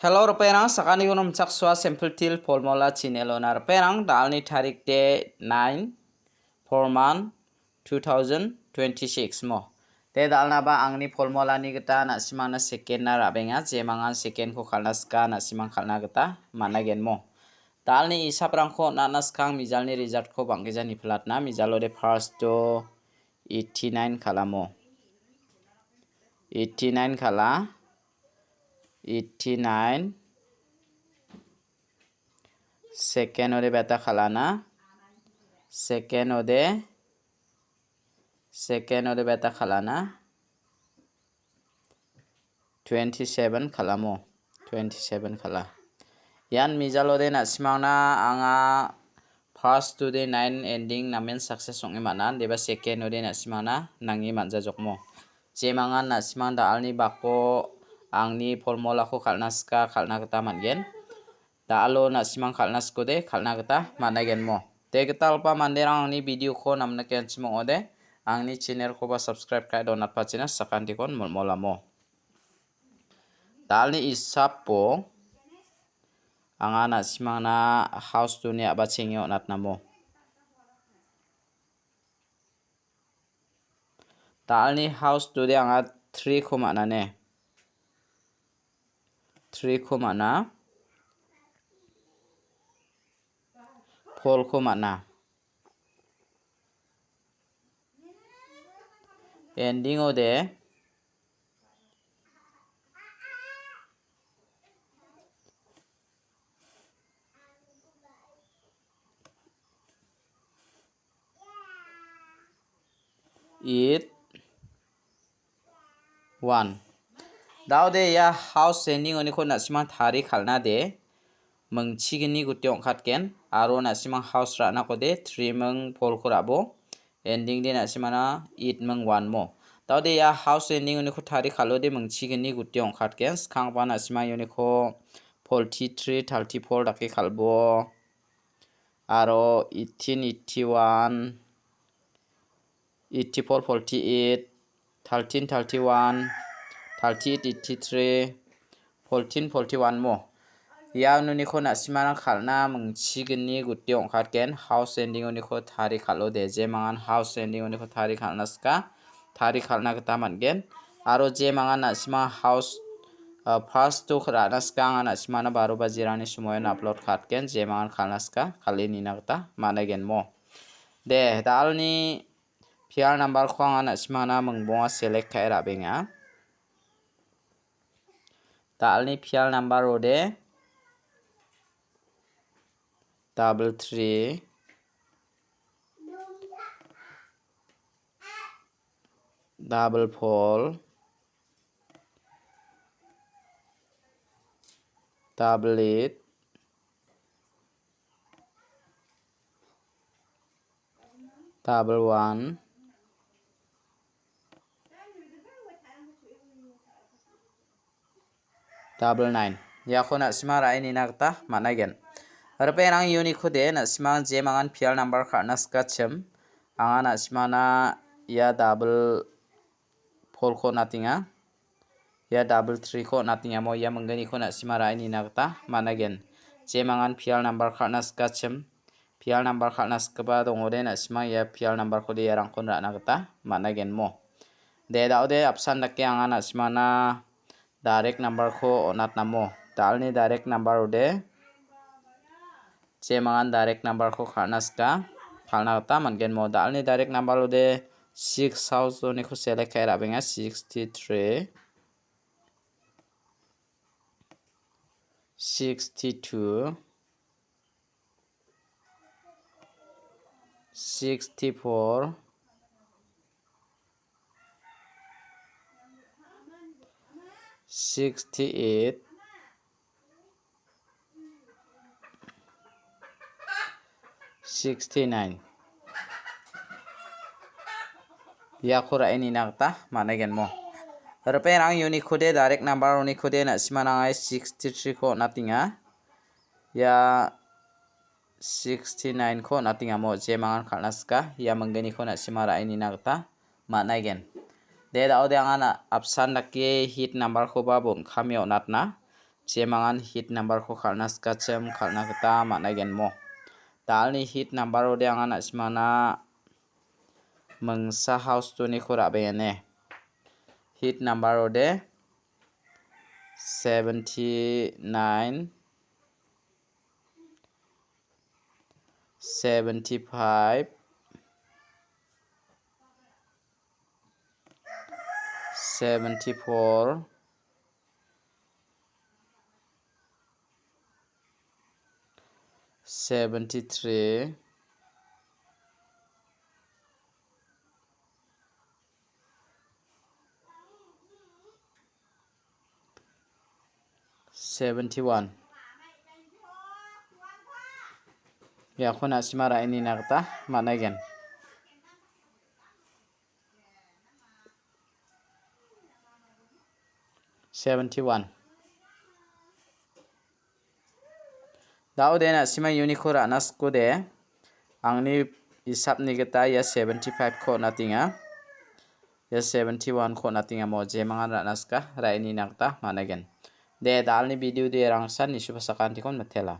Hello perang sakani gunam chakswa sample til formula chinelonar perang dalni tarik de 9 forman 2026 mo te dalna ba angni formula ni gata na simana second na rabenga je mangan second ko khalnaska na simang khalna gata managen mo dalni isaprang ko nanaskang mijalni result ko bangkejani flatna mijalo de first to 89 khalamo 89 khala 89 second ode beta khalana second ode beta khalana 27 khalamo 27 khala yan mijalode na simangna anga first to the 9 ending namen success songi manan deba second ode na simangna nangi manja jokmo jemangan na simang da alni bako angni formula ko khalnaska khalna gata mangen da alo na simang khalnasko de khalna gata managen mo te gitalpa manderang angni video ko namna ken simong ode angni channel ko ba subscribe kai donat pachina sakanti kon molamo dalni isapo anga na simangna house to ni aba chengyo natnamo dalni house to de anga 3 ko manane 3 ko mana 4 ko mana ending ode it 1 daude ya house ending oni ko nasimang thari khalna de mengchigini gutyong khatken aro nasimang house ra na ko de 3 meng 4 ko rabo ending de nasimana it meng 1 mo daude ya house ending oni ko thari khalo de mengchigini gutyong khatken khang pa nasimang oni ko 43 34 dake khalbo aro 18 81 84 48 13 31 38 83 14 41 mo ya nuni ko nasimana khalna mengchigini gutyong khatken house ending oni ko thari khalo de je mangan house ending oni ko thari khalnaska thari khalna gata mangen aro je mangan nasima house first to kharanaska anga nasimana 12 bajirani sumoy upload khatken je mangan khalnaska khali nina gata managen mo de dalni PR number ko anga nasimana mengbonga select kai rabenga dalni PR number ode 33 4 8 1 9 ya ko nasima rai ni nagta managen arpenang unique de nasimang je mangan PR number kharnaska chem anga nasimana ya double 4 ko natinga ya double 3 ko natinga mo ya mengani ko nasima rai ni nagta managen je mangan PR number kharnaska chem PR number kharnaska ba dongode nasima ya PR number ko de yarang kon ra nagta managen mo de daude option dakke anga nasimana direct number ko onat namo dalni direct number ode je mangan direct number ko kharnaska khalna gata mangen mo dalni direct number ode 6000 ni ko select kai rabenga 63 62 64 68 69 ya khura ini nagta managen mo reperang unique kode direct number oni kode na simana 63 ko natinga ya 69 ko natinga mo je mangan khalnaska ya mengeni ko na simara ini nagta managen de daude angana option dakke hit number ko ba bon khamyo natna Jemangan hit number ko khalna skachem khalna kata managen mo. Dalni hit number ode angan asmana mengsa house to ni khura bene. Hit number ode 79 75 74 73 71 Ya khuna simara ini nakta managen. $71 Dau dena sima unikhora nasko de angni isap ni geta ya 75 ko natinga ya 71 ko natinga mo jemangan ranaska ra ini nakta managen. De dalni video de rangsan ni supasakan tikon matela.